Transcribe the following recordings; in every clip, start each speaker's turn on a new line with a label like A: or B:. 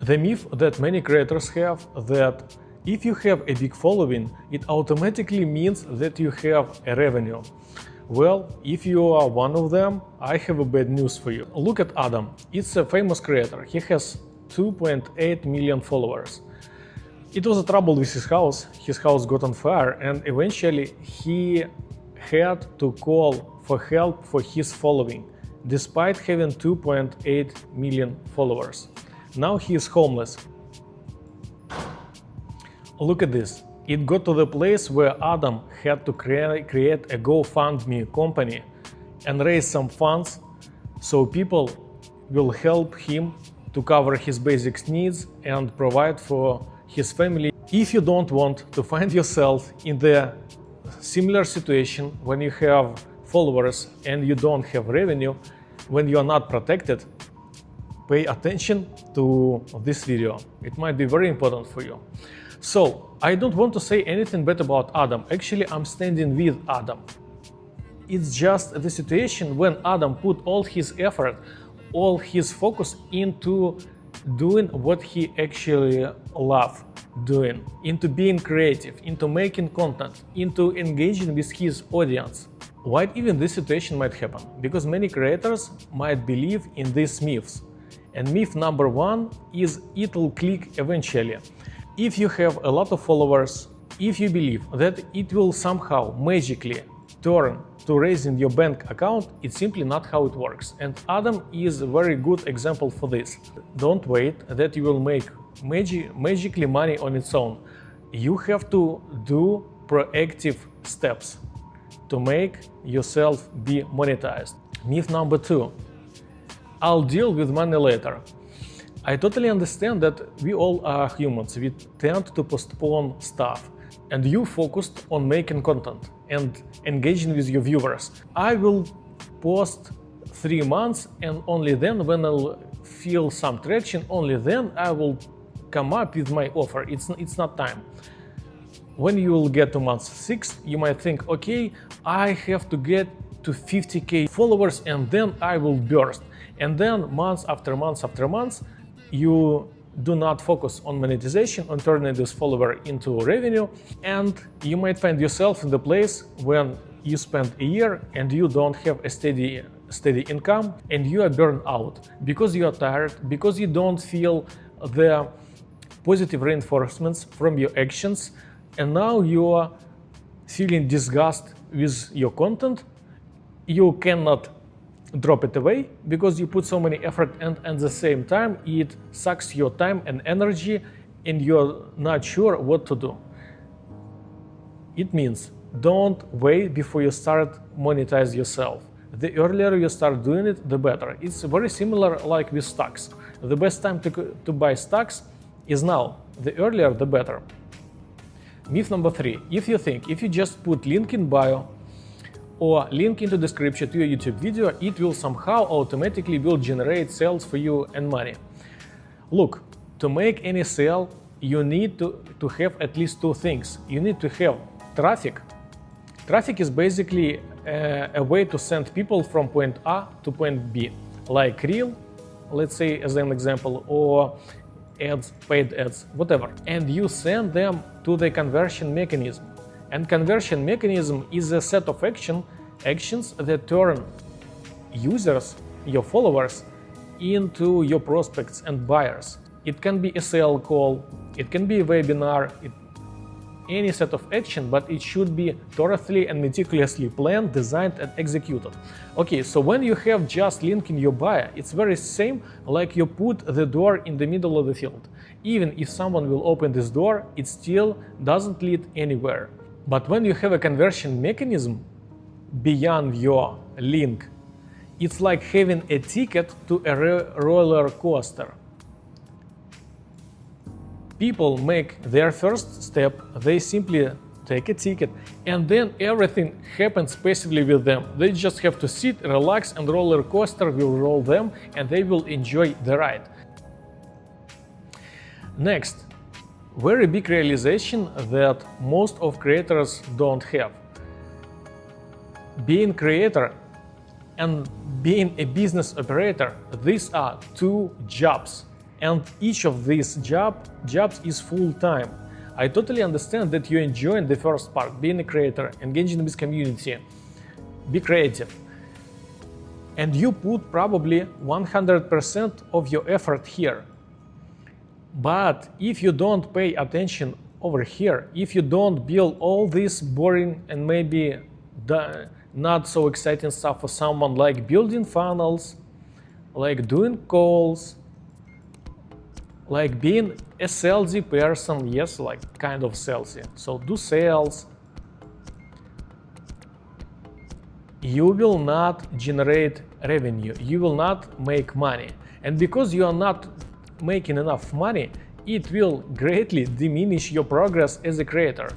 A: The myth that many creators have that if you have a big following, it automatically means that you have a revenue. Well, if you are one of them, I have a bad news for you. Look at Adam. It's a famous creator. He has 2.8 million followers. It was a trouble with his house. His house got on fire, and eventually he had to call for help for his following, despite having 2.8 million followers. Now he is homeless. Look at this. It got to the place where Adam had to create a GoFundMe company and raise some funds so people will help him to cover his basic needs and provide for his family. If you don't want to find yourself in the similar situation when you have followers and you don't have revenue, when you are not protected, pay attention to this video. It might be very important for you. So, I don't want to say anything bad about Adam. Actually, I'm standing with Adam. It's just the situation when Adam put all his effort, all his focus into doing what he actually loves doing, into being creative, into making content, into engaging with his audience. Why even this situation might happen? Because many creators might believe in these myths. And myth number one is it'll click eventually. If you have a lot of followers, if you believe that it will somehow magically turn to raising your bank account, it's simply not how it works. And Adam is a very good example for this. Don't wait that you will make magically money on its own. You have to do proactive steps to make yourself be monetized. Myth number two, I'll deal with money later. I totally understand that we all are humans. We tend to postpone stuff. And you focused on making content and engaging with your viewers. I will post 3 months, and only then, when I'll feel some traction, only then I will come up with my offer. It's not time. When you will get to month 6, you might think, okay, I have to get to 50K followers and then I will burst. And then months after months after months, you do not focus on monetization, on turning this follower into revenue, and you might find yourself in the place when you spend a year and you don't have a steady income and you are burned out because you are tired, because you don't feel the positive reinforcements from your actions, and now you are feeling disgust with your content. You cannot drop it away because you put so many effort, and at the same time it sucks your time and energy and you're not sure what to do. It means don't wait before you start monetize yourself. The earlier you start doing it, the better. It's very similar like with stocks. The best time to buy stocks is now. The earlier, the better. Myth number 3. If you just put link in bio or link into description to your YouTube video, it will somehow automatically will generate sales for you and money. Look, to make any sale, you need to have at least 2 things. You need to have traffic. Traffic is basically a way to send people from point A to point B, like Reel, let's say as an example, or ads, paid ads, whatever. And you send them to the conversion mechanism. And conversion mechanism is a set of actions that turn users, your followers, into your prospects and buyers. It can be a sale call, it can be a webinar, any set of action, but it should be thoroughly and meticulously planned, designed, and executed. Okay, so when you have just link in your bio, it's very same like you put the door in the middle of the field. Even if someone will open this door, it still doesn't lead anywhere. But when you have a conversion mechanism beyond your link, it's like having a ticket to a roller coaster. People make their first step, they simply take a ticket, and then everything happens passively with them. They just have to sit, relax, and roller coaster will roll them, and they will enjoy the ride. Next, very big realization that most of creators don't have. Being creator and being a business operator, these are 2 jobs. And each of these jobs is full-time. I totally understand that you enjoy the first part, being a creator, engaging with community, be creative. And you put probably 100% of your effort here. But if you don't pay attention over here, if you don't build all this boring and maybe not so exciting stuff for someone, like building funnels, like doing calls, like being a salesy person, yes, like kind of salesy, so do sales, you will not generate revenue, you will not make money. And because you are not making enough money, it will greatly diminish your progress as a creator.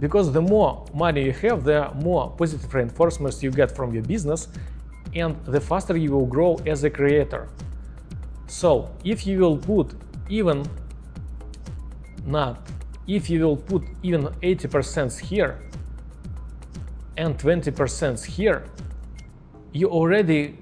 A: Because the more money you have, the more positive reinforcements you get from your business, and the faster you will grow as a creator. So if you will put even 80% here and 20% here, you already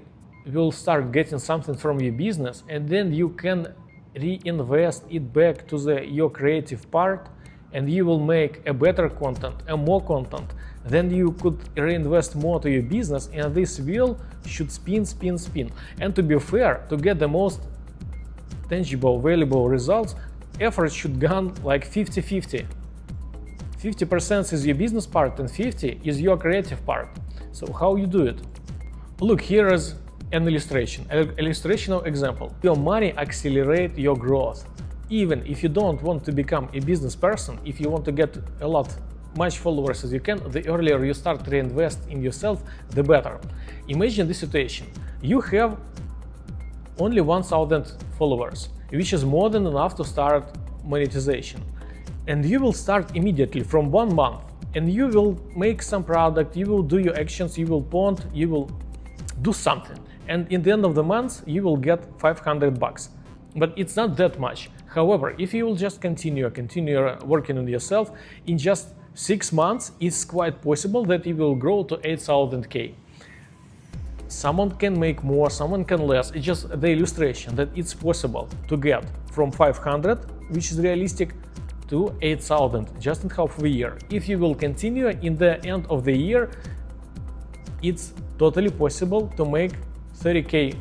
A: will start getting something from your business, and then you can reinvest it back to your creative part, and you will make a better content and more content. Then you could reinvest more to your business, and this wheel should spin. And to be fair, to get the most tangible, valuable results, effort should go like 50-50. 50% is your business part and 50% is your creative part. So how you do it? Look, here is an illustrational example. Your money accelerates your growth. Even if you don't want to become a business person, if you want to get much followers as you can, the earlier you start to reinvest in yourself, the better. Imagine this situation. You have only 1,000 followers, which is more than enough to start monetization. And you will start immediately from 1 month, and you will make some product, you will do your actions, you will point, you will do something. And in the end of the month, you will get $500. But it's not that much. However, if you will just continue working on yourself, in just 6 months, it's quite possible that you will grow to 8,000K. Someone can make more, someone can less. It's just the illustration that it's possible to get from 500, which is realistic, to 8,000 just in half of a year. If you will continue, in the end of the year, it's totally possible to make 30K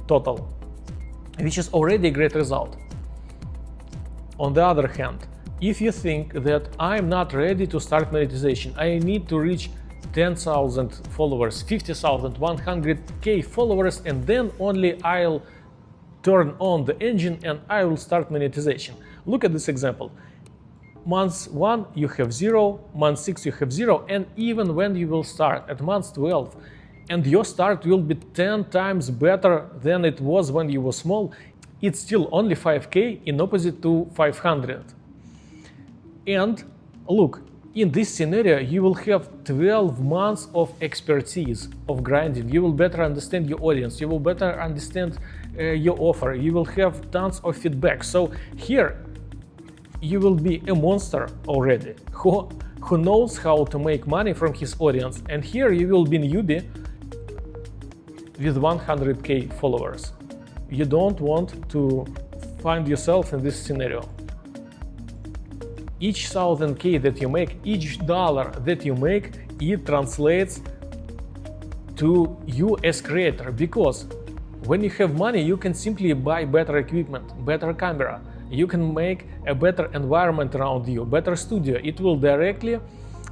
A: total, which is already a great result. On the other hand, if you think that I'm not ready to start monetization, I need to reach 10,000 followers, 50,000, 100K followers, and then only I'll turn on the engine and I will start monetization. Look at this example. Month 1 you have 0, month 6 you have 0, and even when you will start at month 12, and your start will be 10 times better than it was when you were small, it's still only 5K in opposite to 500. And look, in this scenario, you will have 12 months of expertise, of grinding. You will better understand your audience. You will better understand your offer. You will have tons of feedback. So here, you will be a monster already who knows how to make money from his audience. And here you will be a newbie with 100K followers. You don't want to find yourself in this scenario. Each 1,000K that you make, each dollar that you make, it translates to you as creator, because when you have money, you can simply buy better equipment, better camera. You can make a better environment around you, better studio. It will directly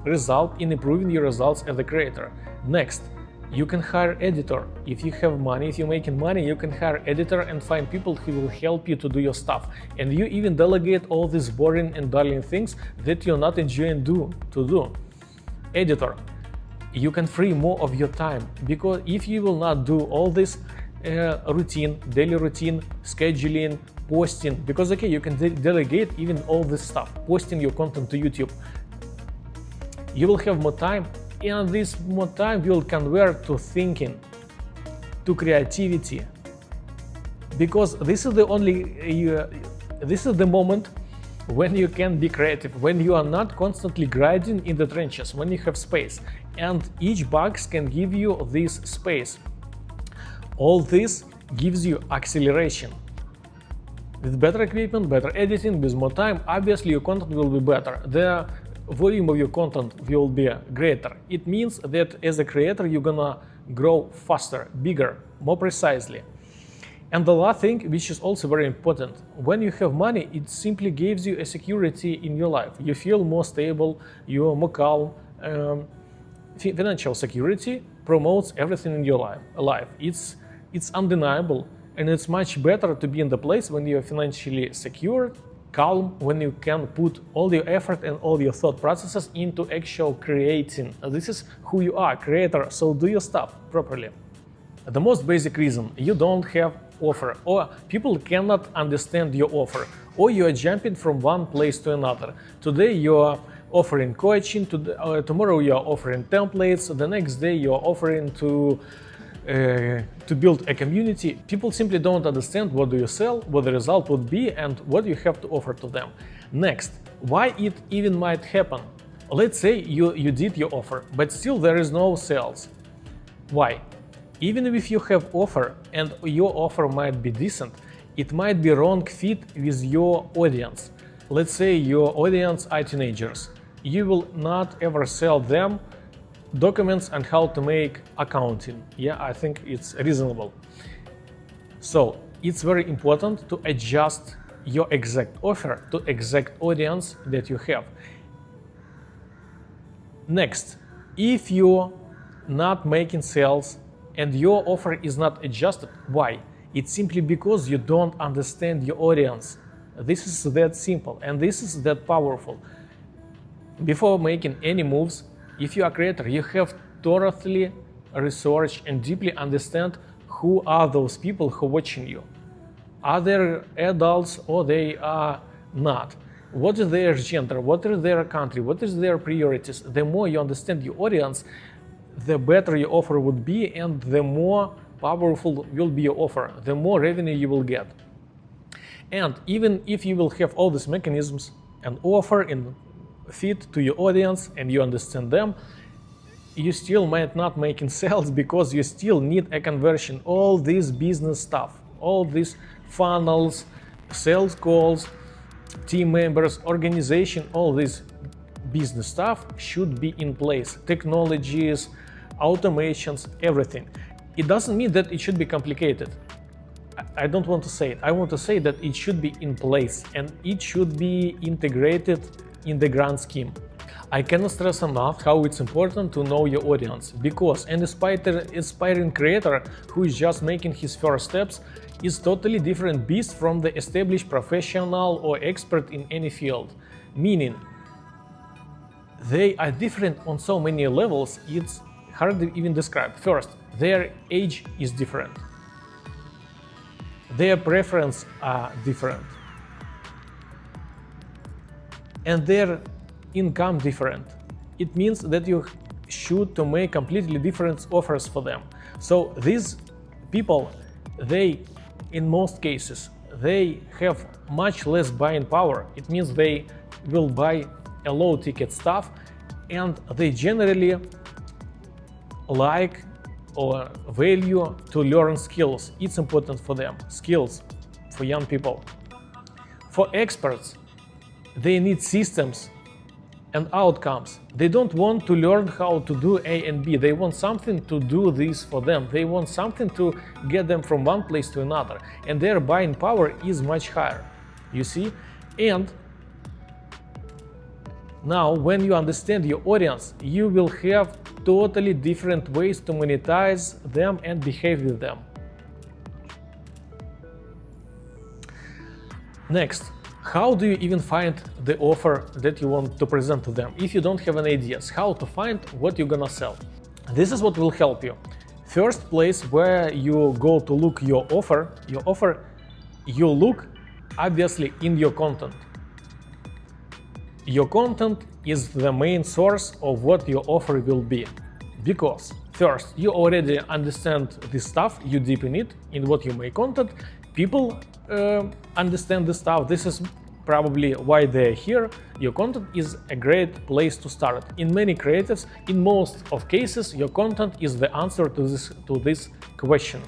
A: result in improving your results as a creator. Next, you can hire editor. If you have money, if you're making money, you can hire editor and find people who will help you to do your stuff. And you even delegate all these boring and darling things that you're not enjoying to do. Editor, you can free more of your time, because if you will not do all this daily routine, scheduling, posting, because okay, you can delegate even all this stuff, posting your content to YouTube. You will have more time, and this more time will convert to thinking, to creativity, because this is the moment when you can be creative, when you are not constantly grinding in the trenches, when you have space, and each box can give you this space. All this gives you acceleration. With better equipment, better editing, with more time, obviously your content will be better. The volume of your content will be greater. It means that as a creator, you're gonna grow faster, bigger, more precisely. And the last thing, which is also very important, when you have money, it simply gives you a security in your life. You feel more stable, you're more calm. Financial security promotes everything in your life. It's undeniable, and it's much better to be in the place when you're financially secure, calm, when you can put all your effort and all your thought processes into actual creating. This is who you are, creator, so do your stuff properly. The most basic reason, you don't have offer, or people cannot understand your offer, or you are jumping from one place to another. Today you are offering coaching, tomorrow you are offering templates, the next day you are offering to build a community. People simply don't understand what do you sell, what the result would be, and what you have to offer to them. Next, why it even might happen. Let's say you did your offer, but still there is no sales. Why? Even if you have offer and your offer might be decent, it might be wrong fit with your audience. Let's say your audience are teenagers. You will not ever sell them documents on how to make accounting. Yeah, I think it's reasonable. So it's very important to adjust your exact offer to exact audience that you have. Next, if you're not making sales and your offer is not adjusted, why? It's simply because you don't understand your audience. This is that simple, and this is that powerful. Before making any moves, if you are a creator, you have thoroughly research and deeply understand who are those people who are watching you. Are they adults or they are not? What is their gender? What is their country? What is their priorities? The more you understand your audience, the better your offer would be, and the more powerful will be your offer, the more revenue you will get. And even if you will have all these mechanisms and offer and fit to your audience and you understand them, you still might not making sales because you still need a conversion. All this business stuff, all these funnels, sales calls, team members, organization, all this business stuff should be in place. Technologies, automations, everything. It doesn't mean that it should be complicated. I don't want to say it. I want to say that it should be in place and it should be integrated in the grand scheme. I cannot stress enough how it's important to know your audience, because an aspiring creator who is just making his first steps is totally different beast from the established professional or expert in any field. Meaning, they are different on so many levels, it's hard to even describe. First, their age is different. Their preferences are different. And their income different. It means that you should to make completely different offers for them. So these people, they, in most cases, they have much less buying power. It means they will buy a low ticket stuff, and they generally like or value to learn skills. It's important for them, skills for young people. For experts, they need systems and outcomes. They don't want to learn how to do A and B. They want something to do this for them. They want something to get them from one place to another. And their buying power is much higher, you see? And now, when you understand your audience, you will have totally different ways to monetize them and behave with them. Next, how do you even find the offer that you want to present to them? If you don't have any ideas, how to find what you're gonna sell? This is what will help you. First place where you go to look your offer, you look obviously in your content. Your content is the main source of what your offer will be. Because first, you already understand this stuff, you deep in it, in what you make content. People understand this stuff. This is probably why they're here. Your content is a great place to start. In many creatives, in most of cases, your content is the answer to this question.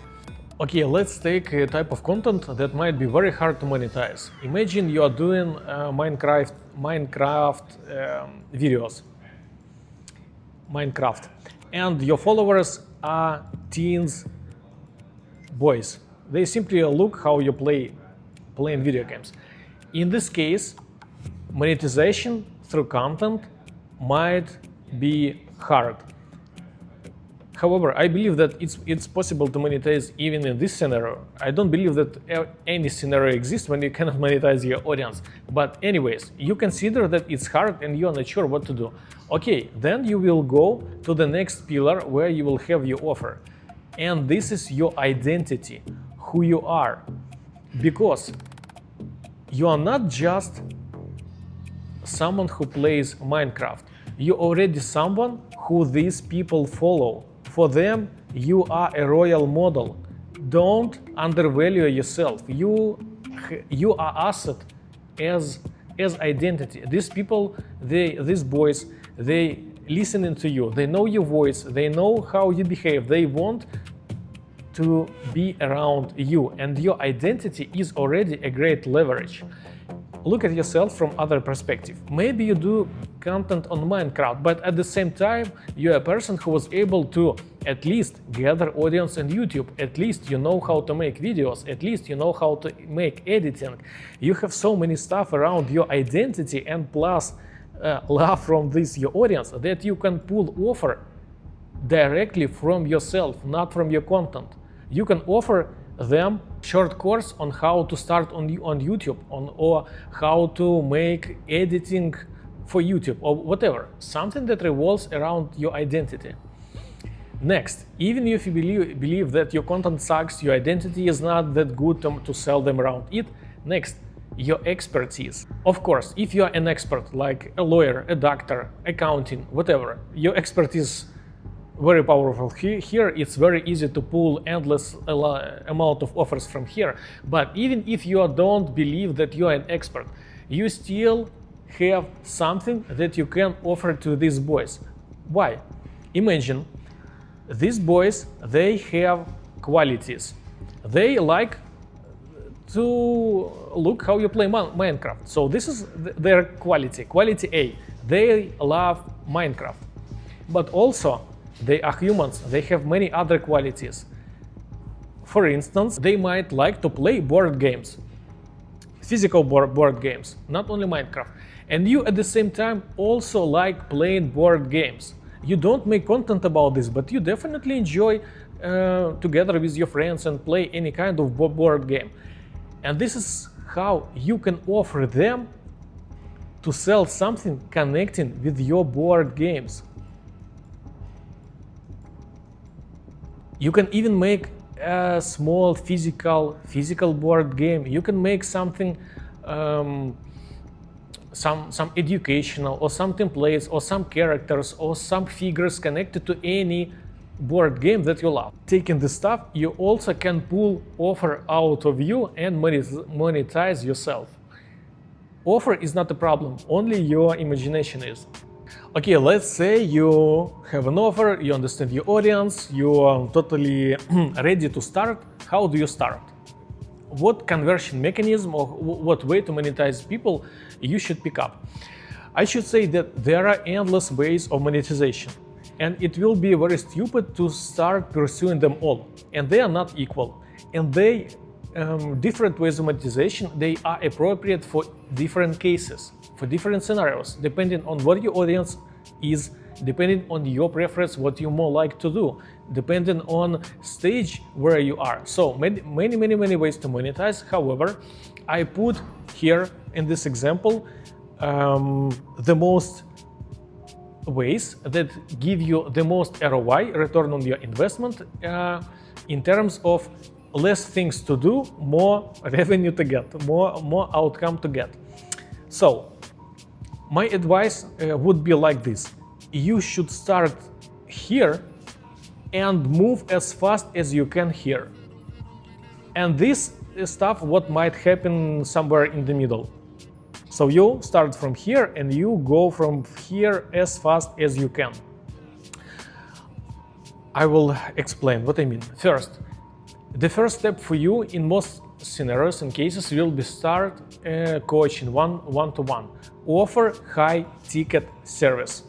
A: Okay, let's take a type of content that might be very hard to monetize. Imagine you are doing Minecraft videos, Minecraft, and your followers are teens, boys. They simply look how you playing video games. In this case, monetization through content might be hard. However, I believe that it's possible to monetize even in this scenario. I don't believe that any scenario exists when you cannot monetize your audience. But anyways, you consider that it's hard and you're not sure what to do. Okay, then you will go to the next pillar where you will have your offer. And this is your identity, who you are. Because you are not just someone who plays Minecraft. You're already someone who these people follow. For them, you are a role model. Don't undervalue yourself. You are asset as identity. These people, these boys, they listening to you. They know your voice. They know how you behave. They want to be around you, and your identity is already a great leverage. Look at yourself from other perspective. Maybe you do content on Minecraft, but at the same time, you're a person who was able to at least gather audience on YouTube. At least you know how to make videos. At least you know how to make editing. You have so many stuff around your identity and plus love from this your audience that you can pull offer directly from yourself, not from your content. You can offer them short course on how to start on YouTube or how to make editing for YouTube or whatever, something that revolves around your identity. Next, even if you believe that your content sucks, your identity is not that good to sell them around it. Next, your expertise. Of course, if you are an expert like a lawyer, a doctor, accounting, whatever, your expertise very powerful. Here it's very easy to pull endless amount of offers from here. But even if you don't believe that you are an expert, you still have something that you can offer to these boys. Why? Imagine these boys, they have qualities. They like to look how you play Minecraft. So this is their quality, quality A. They love Minecraft. But also, they are humans, they have many other qualities. For instance, they might like to play board games, physical board games, not only Minecraft. And you at the same time also like playing board games. You don't make content about this, but you definitely enjoy together with your friends and play any kind of board game. And this is how you can offer them to sell something connecting with your board games. You can even make a small physical board game. You can make something, some educational or some templates or some characters or some figures connected to any board game that you love. Taking this stuff, you also can pull offer out of you and monetize yourself. Offer is not a problem, only your imagination is. Okay, let's say you have an offer, you understand your audience, you are totally ready to start. How do you start? What conversion mechanism or what way to monetize people you should pick up? I should say that there are endless ways of monetization, and it will be very stupid to start pursuing them all, and they are not equal. And they different ways of monetization, they are appropriate for different cases, for different scenarios, depending on what your audience is, depending on your preference, what you more like to do, depending on stage where you are. So many ways to monetize. However, I put here in this example the most ways that give you the most ROI, return on your investment, in terms of less things to do, more revenue to get, more outcome to get. So my advice would be like this. You should start here and move as fast as you can here. And this stuff what might happen somewhere in the middle. So you start from here and you go from here as fast as you can. I will explain what I mean. First, The first step for you in most scenarios and cases will be start coaching one-to-one. Offer high ticket service.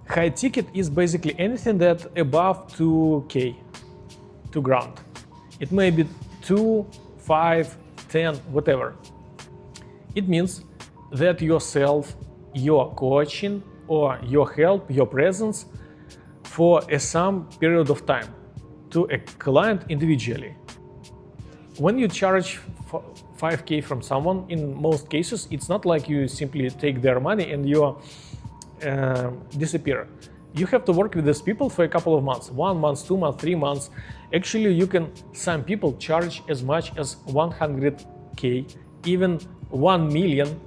A: High ticket is basically anything that above 2K, 2 grand. It may be 2, 5, 10, whatever. It means that yourself, your coaching, or your help, your presence for some period of time to a client individually. When you charge 5K from someone, in most cases, it's not like you simply take their money and you disappear. You have to work with these people for a couple of months, 1 month, 2 months, 3 months. Actually, some people charge as much as 100K, even 1 million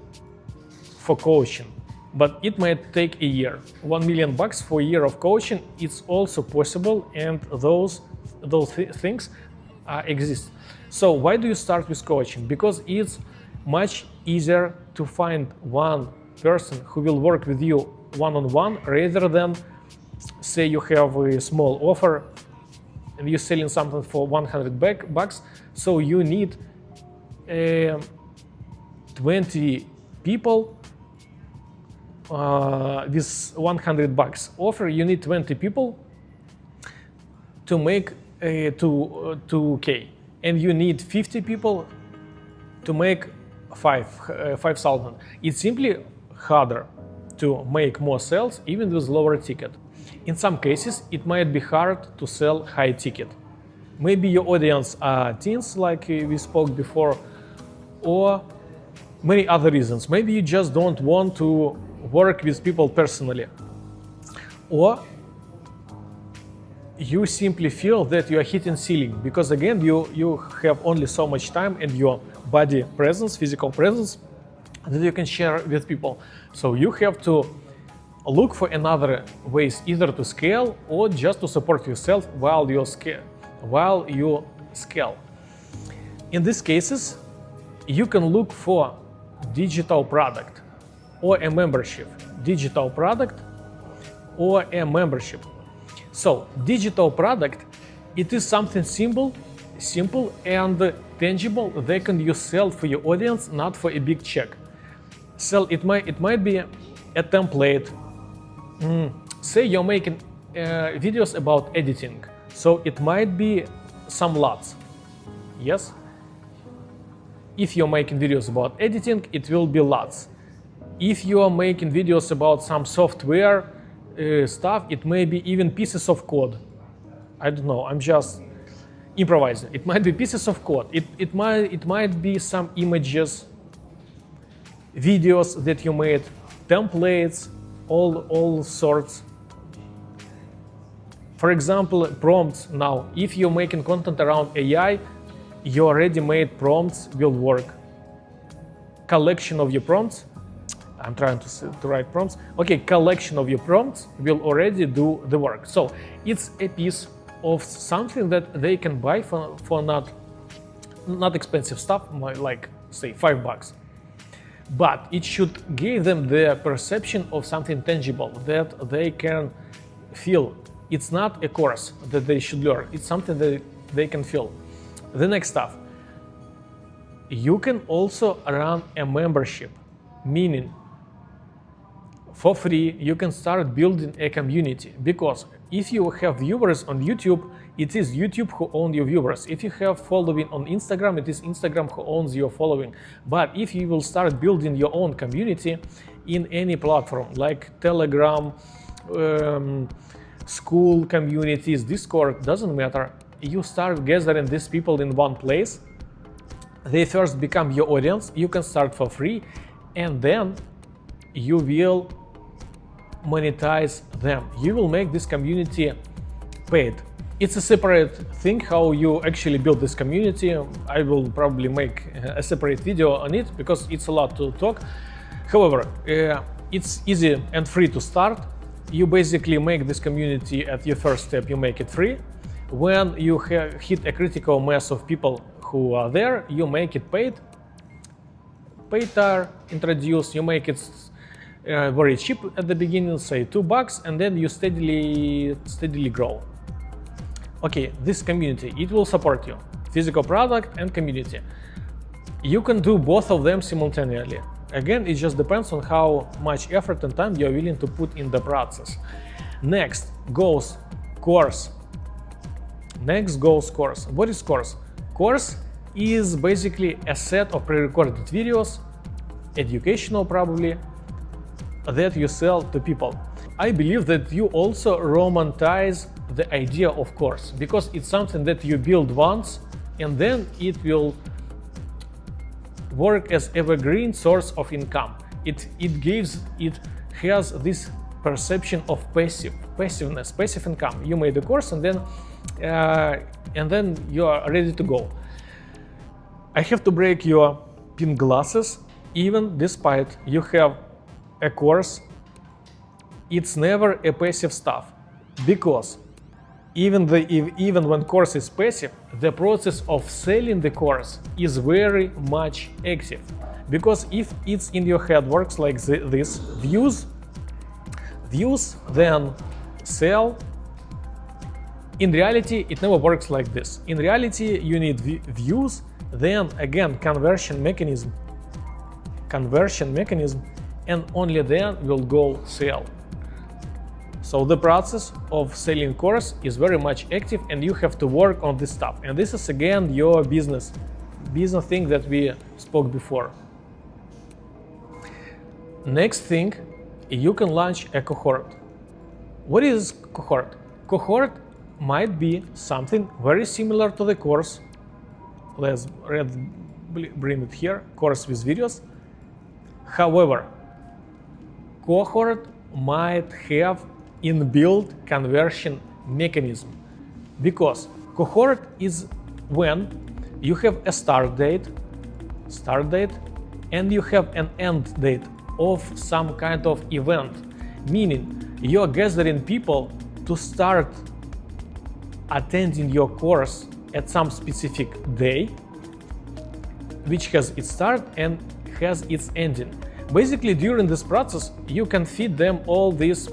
A: for coaching. But it might take a year. $1 million for a year of coaching, it's also possible, and those things exist. So why do you start with coaching? Because it's much easier to find one person who will work with you one-on-one rather than, say, you have a small offer and you're selling something for $100, so you need 20 people with $100 offer. You need 20 people to make 2K, and you need 50 people to make 5,000. It's simply harder to make more sales even with lower ticket. In some cases, it might be hard to sell high ticket. Maybe your audience are teens, like we spoke before, or many other reasons. Maybe you just don't want to work with people personally, or you simply feel that you are hitting ceiling because, again, you have only so much time and your body presence, physical presence, that you can share with people. So you have to look for another ways, either to scale or just to support yourself while you scale. In these cases, you can look for digital product or a membership. Digital product or a membership. So digital product, it is something simple and tangible that can you sell for your audience, not for a big check. It might be a template. Say you're making videos about editing, so it might be some lots. Yes. If you're making videos about editing, it will be lots. If you are making videos about some software stuff, it may be even pieces of code. I don't know, I'm just improvising. It might be pieces of code. It might be some images, videos that you made, templates, all sorts. For example, prompts. Now, if you're making content around AI, your already made prompts will work. Collection of your prompts. I'm trying to write prompts. Okay, collection of your prompts will already do the work. So it's a piece of something that they can buy for not expensive stuff, like say $5. But it should give them the perception of something tangible that they can feel. It's not a course that they should learn. It's something that they can feel. The next stuff. You can also run a membership, meaning for free, you can start building a community, because if you have viewers on YouTube, it is YouTube who owns your viewers. If you have following on Instagram, it is Instagram who owns your following. But if you will start building your own community in any platform, like Telegram, school communities, Discord, doesn't matter. You start gathering these people in one place. They first become your audience. You can start for free, and then you will monetize them. You will make this community paid. It's a separate thing how you actually build this community. I will probably make a separate video on it because it's a lot to talk. However, it's easy and free to start. You basically make this community at your first step, you make it free. When you hit a critical mass of people who are there, you make it paid. Paid are introduced, you make it very cheap at the beginning, say $2, and then you steadily grow. Okay, this community, it will support you. Physical product and community. You can do both of them simultaneously. Again, it just depends on how much effort and time you're willing to put in the process. Next goes course. Next goes course. What is course? Course is basically a set of pre-recorded videos, educational probably, that you sell to people. I believe that you also romanticize the idea of course, because it's something that you build once and then it will work as evergreen source of income. It has this perception of passiveness, passive income. You made a course and then you are ready to go. I have to break your pink glasses. Even despite you have a course, it's never a passive stuff, because even when course is passive, the process of selling the course is very much active. Because if it's in your head works like this, views, then sell. In reality, it never works like this. In reality, you need views, then again conversion mechanism, and only then will go sell. So the process of selling course is very much active, and you have to work on this stuff. And this is again your business thing that we spoke before. Next thing, you can launch a cohort. What is cohort? Cohort might be something very similar to the course. Let's bring it here, course with videos. However, cohort might have inbuilt conversion mechanism, because cohort is when you have a start date, and you have an end date of some kind of event, meaning you're gathering people to start attending your course at some specific day, which has its start and has its ending. Basically, during this process, you can feed them all these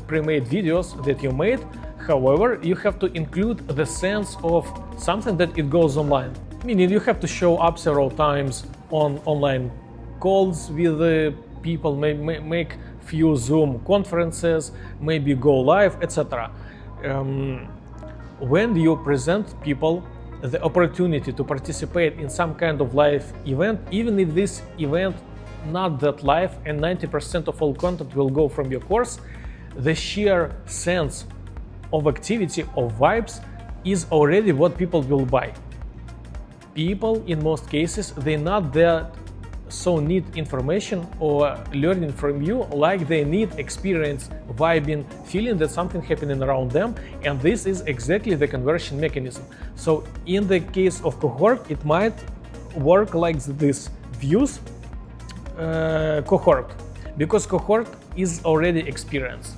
A: pre-made videos that you made. However, you have to include the sense of something that it goes online. Meaning you have to show up several times on online calls with the people, make few Zoom conferences, maybe go live, etc. When you present people the opportunity to participate in some kind of live event, even if this event not that live and 90% of all content will go from your course, the sheer sense of activity, of vibes, is already what people will buy. People, in most cases, they not that so need information or learning from you like they need experience, vibing, feeling that something happening around them, and this is exactly the conversion mechanism. So in the case of cohort, it might work like this: views, cohort, because cohort is already experience,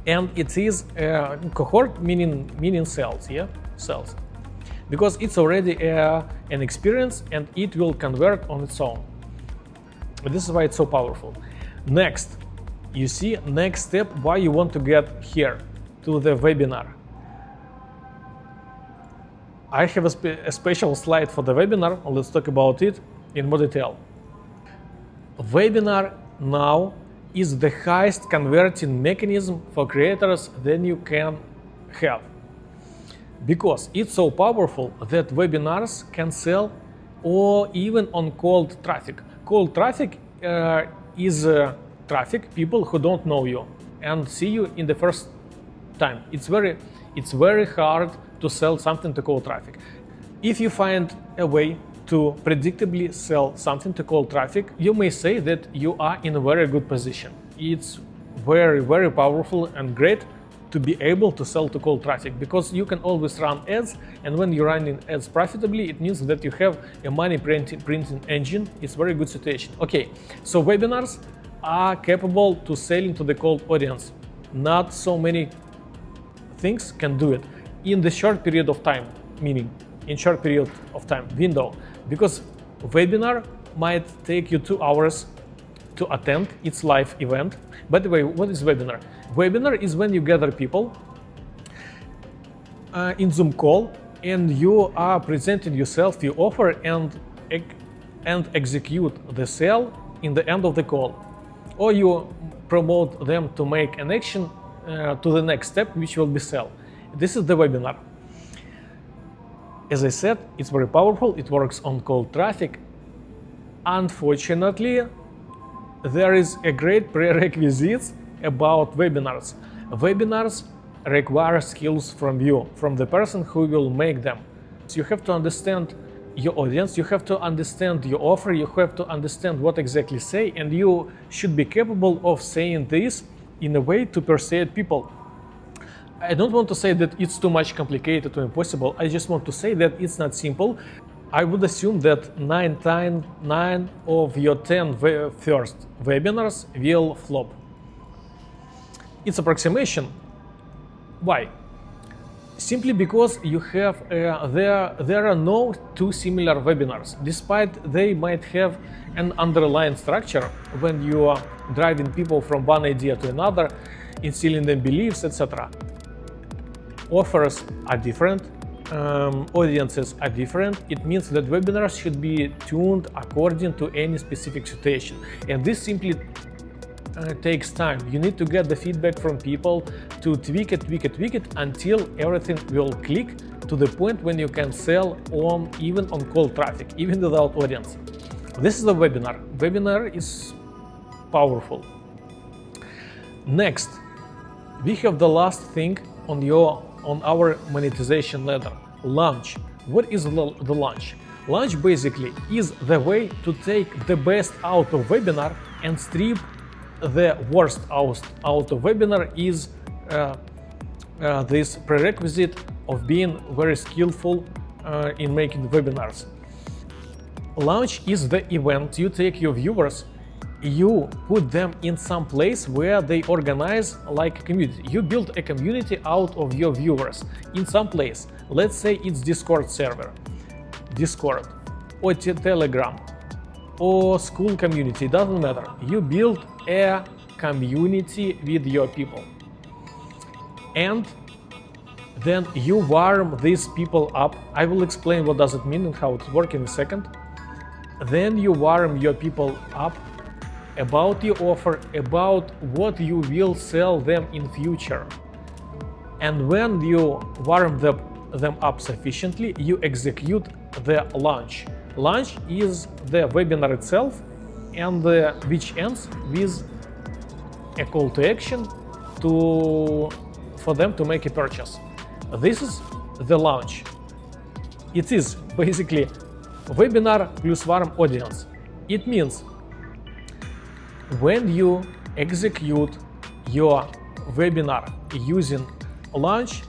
A: and it is cohort meaning sales, sales, because it's already an experience and it will convert on its own. This is why it's so powerful. Next, you see, next step, why you want to get here to the webinar. I have a special slide for the webinar. Let's talk about it in more detail. Webinar now is the highest converting mechanism for creators that you can have, because it's so powerful that webinars can sell or even on cold traffic. Cold traffic is traffic, people who don't know you and see you in the first time. It's very hard to sell something to cold traffic. If you find a way to predictably sell something to cold traffic, you may say that you are in a very good position. It's very, very powerful and great to be able to sell to cold traffic, because you can always run ads, and when you're running ads profitably, it means that you have a money printing engine. It's a very good situation. Okay, so webinars are capable to selling to the cold audience. Not so many things can do it in the short period of time, meaning in short period of time window, because webinar might take you 2 hours to attend its live event. By the way, what is webinar? Webinar is when you gather people in Zoom call and you are presenting yourself, your offer, and execute the sale in the end of the call, or you promote them to make an action to the next step, which will be sell. This is the webinar. As I said, it's very powerful. It works on cold traffic. Unfortunately, there is a great prerequisite about webinars. Webinars require skills from you, from the person who will make them. So you have to understand your audience, you have to understand your offer, you have to understand what exactly say, and you should be capable of saying this in a way to persuade people. I don't want to say that it's too much complicated or impossible. I just want to say that it's not simple. I would assume that 9 of your 10 first webinars will flop. It's approximation. Why? Simply because you have there are no two similar webinars, despite they might have an underlying structure when you are driving people from one idea to another, instilling them beliefs, etc. Offers are different, audiences are different. It means that webinars should be tuned according to any specific situation, and this simply takes time. You need to get the feedback from people to tweak it until everything will click to the point when you can sell even on cold traffic, even without audience. This is the webinar. Webinar is powerful. Next, we have the last thing on our monetization ladder, launch. What is the launch? Launch basically is the way to take the best out of webinar and strip the worst out of webinar. Is this prerequisite of being very skillful in making webinars. Launch is the event. You take your viewers, you put them in some place where they organize like a community. You build a community out of your viewers in some place. Let's say it's Discord server, Discord, or Telegram, or school community, it doesn't matter. You build a community with your people. And then you warm these people up. I will explain what does it mean and how it works in a second. Then you warm your people up about your offer, about what you will sell them in future. And when you warm them up sufficiently, you execute the launch. Launch is the webinar itself, and which ends with a call to action for them to make a purchase. This is the launch. It is basically webinar plus warm audience. It means when you execute your webinar using launch,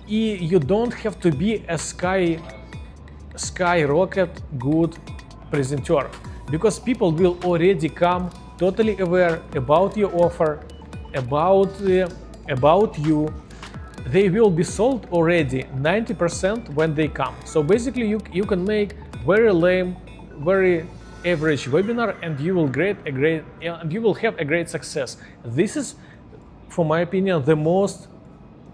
A: you don't have to be a skyrocket good presenter, because people will already come totally aware about your offer, about you. They will be sold already 90% when they come. So basically you can make very lame, very average webinar, and you will have a great success. This is, for my opinion, the most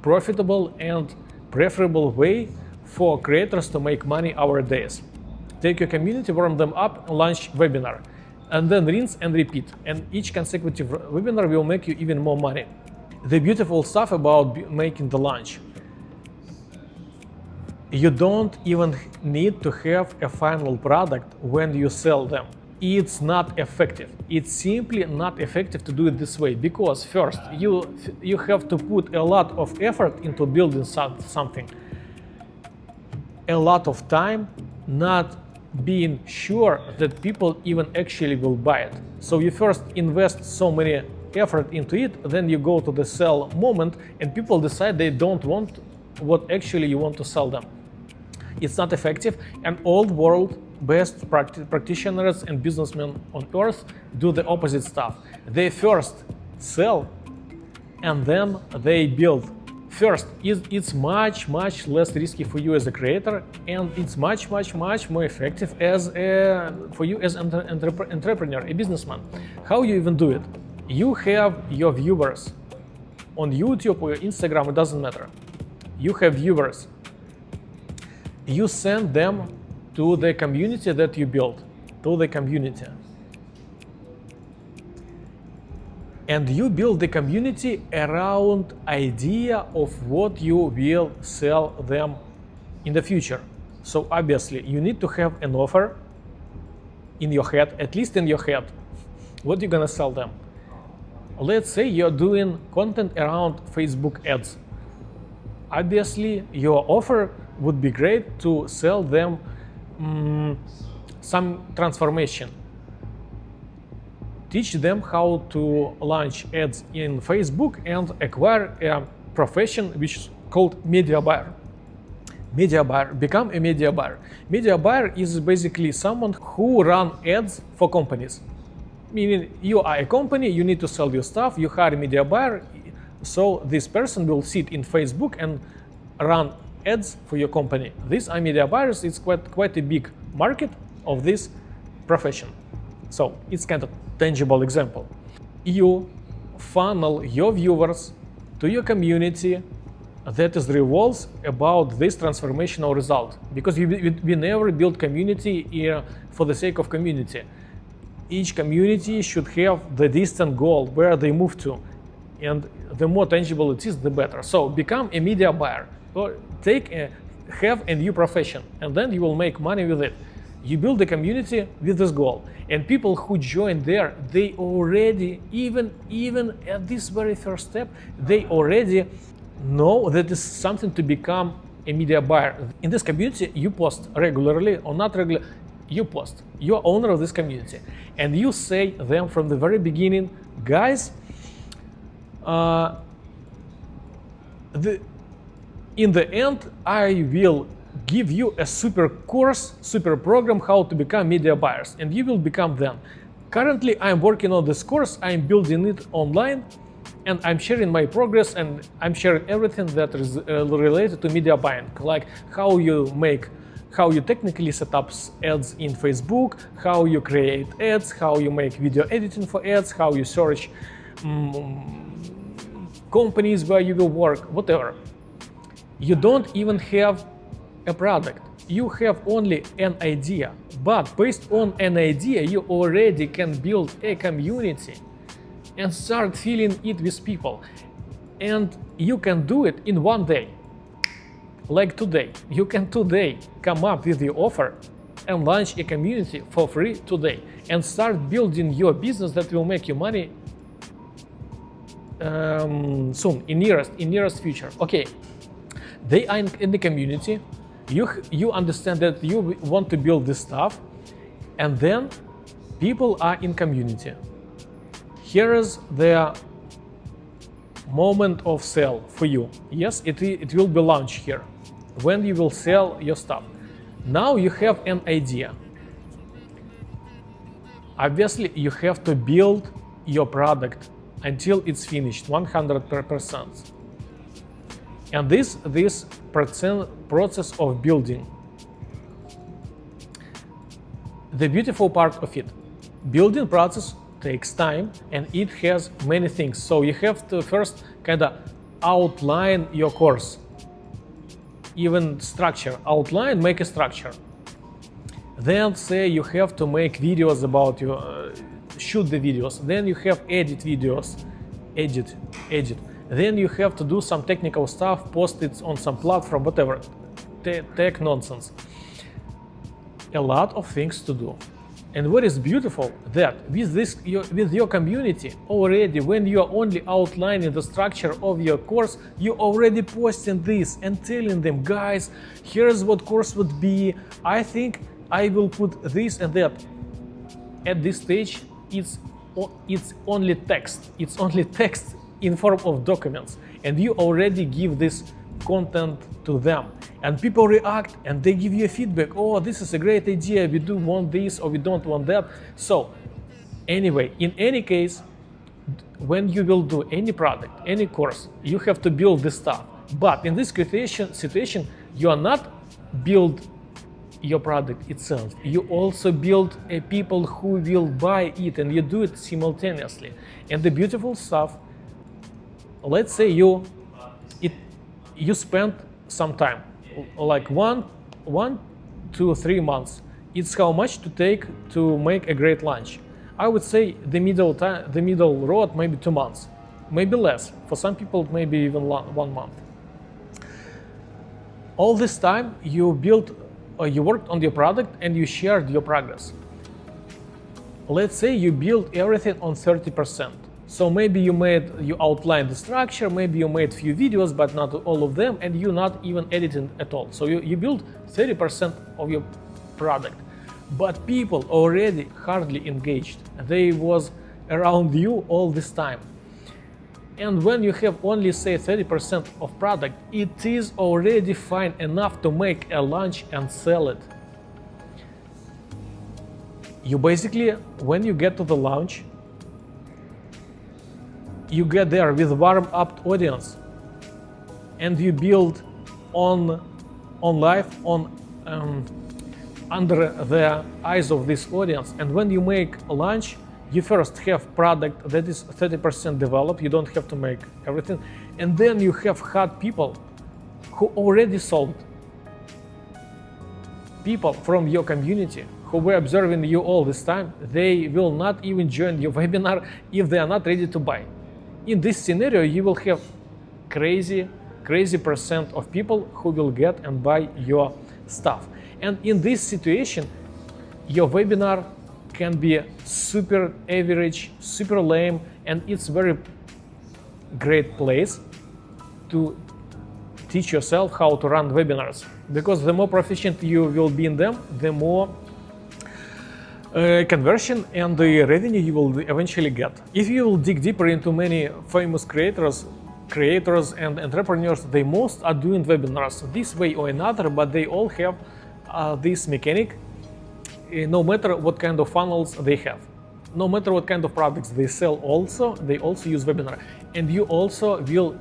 A: profitable and preferable way for creators to make money nowadays. Take your community, warm them up, launch webinar, and then rinse and repeat. And each consecutive webinar will make you even more money. The beautiful stuff about making the launch: you don't even need to have a final product when you sell them. It's not effective. It's simply not effective to do it this way, because first you have to put a lot of effort into building something, a lot of time, not being sure that people even actually will buy it. So you first invest so many effort into it, then you go to the sell moment and people decide they don't want what actually you want to sell them. It's not effective, and old world best practitioners and businessmen on earth do the opposite stuff. They first sell and then they build. First, it's much less risky for you as a creator, and it's much more effective for you as an entrepreneur, a businessman. How you even do it? You have your viewers on YouTube or Instagram, it doesn't matter. You have viewers. You send them to the community that you built, to the community. And you build the community around idea of what you will sell them in the future. So obviously you need to have an offer in your head, at least in your head, what you're gonna sell them. Let's say you're doing content around Facebook ads. Obviously your offer would be great to sell them some transformation. Teach them how to launch ads in Facebook and acquire a profession which is called media buyer. Media buyer, become a media buyer. Media buyer is basically someone who run ads for companies. Meaning you are a company, you need to sell your stuff, you hire a media buyer, so this person will sit in Facebook and run ads for your company. These are media buyers. It's quite a big market of this profession. So it's kind of tangible example. You funnel your viewers to your community that is revolves about this transformational result, because we never build community for the sake of community. Each community should have the distant goal where they move to, and the more tangible it is, the better. So become a media buyer, or have a new profession, and then you will make money with it. You build a community with this goal, and people who join there, they already, even at this very first step, they already know that it's something to become a media buyer. In this community, you post regularly or not regularly, you post. You're owner of this community, and you say them from the very beginning, guys, in the end, I will give you a super course, super program how to become media buyers, and you will become them. Currently, I'm working on this course, I'm building it online, and I'm sharing my progress, and I'm sharing everything that is related to media buying, like how you technically set up ads in Facebook, how you create ads, how you make video editing for ads, how you search companies where you will work, whatever. You don't even have a product. You have only an idea, but based on an idea, you already can build a community and start filling it with people. And you can do it in one day. Like today, you can today come up with your offer and launch a community for free today and start building your business that will make you money soon, in nearest future. Okay, they are in the community. You understand that you want to build this stuff, and then people are in community. Here is the moment of sale for you. Yes, it will be launched here when you will sell your stuff. Now you have an idea. Obviously, you have to build your product until it's finished 100%. And this process of building, the beautiful part of it, building process takes time and it has many things. So you have to first kind of outline your course, even structure, outline, make a structure. Then say you have to make videos about you, shoot the videos. Then you have edit videos, edit. Then you have to do some technical stuff, post it on some platform, whatever, tech nonsense. A lot of things to do. And what is beautiful that with your community already, when you are only outlining the structure of your course, you already posting this and telling them, guys, here's what course would be. I think I will put this and that. At this stage, it's only text. It's only text in form of documents, and you already give this content to them, and people react and they give you feedback. Oh, this is a great idea, we do want this or we don't want that. So anyway, in any case, when you will do any product, any course, you have to build this stuff. But in this situation, you are not build your product itself, you also build people who will buy it, and you do it simultaneously. And the beautiful stuff let's say you spend some time, like 1 to 3 months. It's how much to take to make a great lunch. I would say the middle road, maybe 2 months, maybe less. For some people, maybe even 1 month. All this time you worked on your product and you shared your progress. Let's say you built everything on 30%. So maybe you outlined the structure, maybe you made few videos, but not all of them, and you're not even editing at all. So you built 30% of your product. But people already hardly engaged. They was around you all this time. And when you have only, say, 30% of product, it is already fine enough to make a lunch and sell it. You basically, when you get to the launch, you get there with warm-up audience, and you build on live, under the eyes of this audience. And when you make a launch, you first have product that is 30% developed. You don't have to make everything. And then you have had people who already sold. People from your community who were observing you all this time, they will not even join your webinar if they are not ready to buy. In this scenario, you will have crazy percent of people who will get and buy your stuff. And in this situation, your webinar can be super average, super lame, and it's very great place to teach yourself how to run webinars. Because the more proficient you will be in them, the more conversion and the revenue you will eventually get. If you will dig deeper into many famous creators and entrepreneurs, they most are doing webinars this way or another, but they all have this mechanic. No matter what kind of funnels they have, no matter what kind of products they sell, they also use webinar. And you also will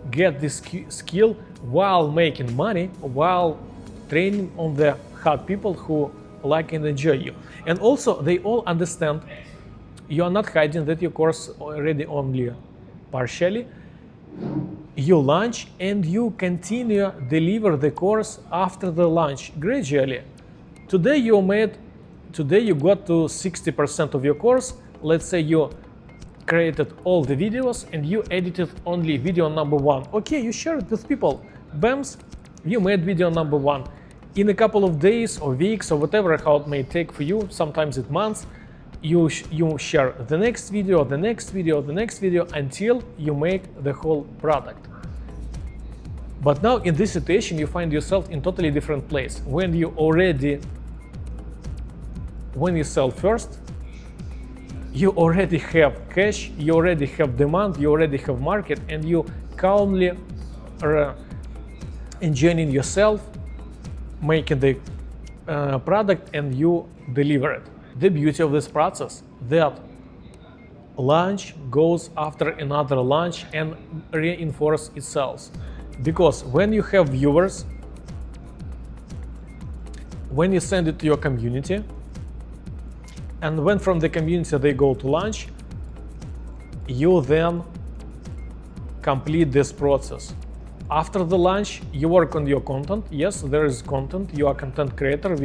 A: get this skill while making money, while training on the hard people who like and enjoy you. And also they all understand you are not hiding that your course already only partially. You launch and you continue deliver the course after the launch gradually. Today you got to 60% of your course. Let's say you created all the videos and you edited only video number 1. Okay, you share it with people. Bams, you made video number 1. In a couple of days or weeks or whatever how it may take for you, sometimes it months, you share the next video, the next video, the next video until you make the whole product. But now in this situation you find yourself in totally different place. When you sell first, you already have cash, you already have demand, you already have market, and you calmly are enjoying yourself, making the product, and you deliver it. The beauty of this process that launch goes after another launch and reinforce itself. Because when you have viewers, when you send it to your community, and when from the community they go to launch, you then complete this process. After the launch, you work on your content. Yes, there is content. You are a content creator.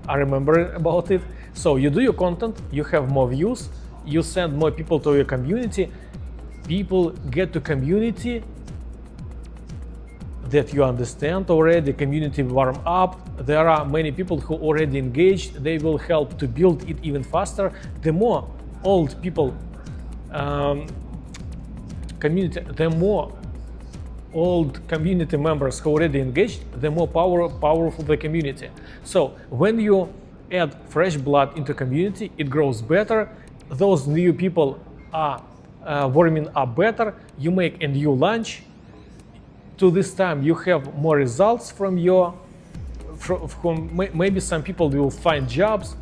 A: I remember about it. So you do your content, you have more views, you send more people to your community. People get to community that you understand already, community warm up. There are many people who already engaged. They will help to build it even faster. The more old people the more old community members who already engaged, the more powerful the community. So when you add fresh blood into community, it grows better. Those new people are warming up better. You make a new launch. To this time, you have more results from maybe some people will find jobs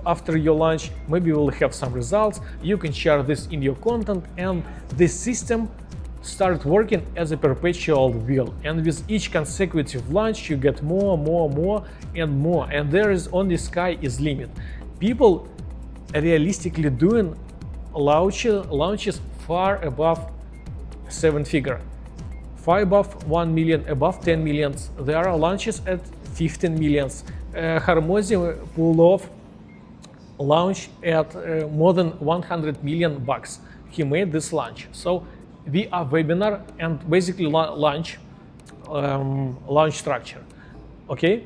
A: after your launch. Maybe you will have some results. You can share this in your content, and the system start working as a perpetual wheel. And with each consecutive launch, you get more, and more. And there is only sky is limit. People realistically doing launches far above 7-figure, far above 1 million, above 10 millions. There are launches at 15 millions. Hormozy pulled off launch at more than 100 million bucks. He made this launch. So we are webinar and basically launch structure. Okay.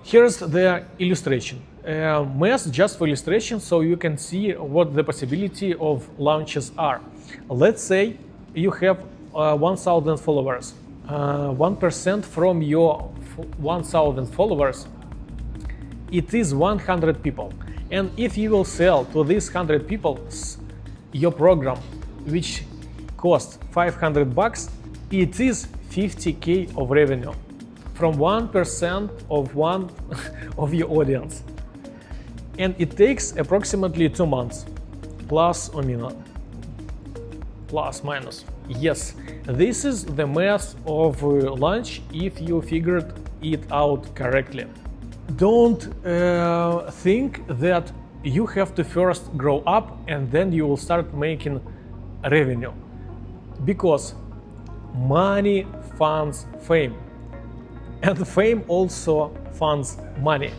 A: Here's the illustration. Mass just for illustration, so you can see what the possibility of launches are. Let's say you have 1,000 followers. 1% from your 1,000 followers, it is 100 people. And if you will sell to these 100 people your program, which costs 500 bucks, it is 50K of revenue from 1% of one of your audience. And it takes approximately 2 months, plus or minus, plus minus. Yes, this is the math of launch if you figured it out correctly. Don't think that you have to first grow up and then you will start making revenue, because money funds fame, and fame also funds money.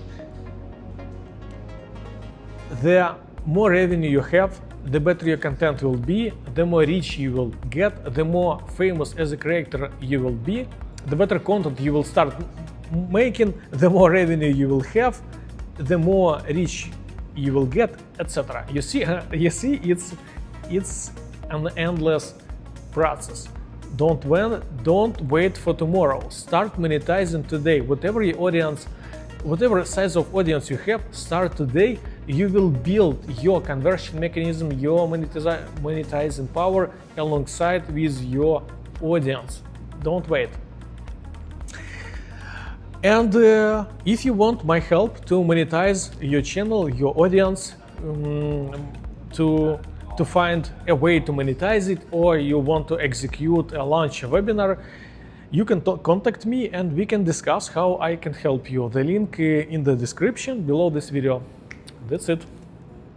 A: The more revenue you have, the better your content will be, the more reach you will get, the more famous as a creator you will be, the better content you will start making, the more revenue you will have, the more reach you will get, etc. You see, it's an endless process. Don't wait for tomorrow. Start monetizing today. Whatever your audience, whatever size of audience you have, start today. You will build your conversion mechanism, your monetizing power alongside with your audience. Don't wait. And if you want my help to monetize your channel, your audience, to find a way to monetize it, or you want to execute a launch webinar, you can contact me and we can discuss how I can help you. The link in the description below this video. That's it.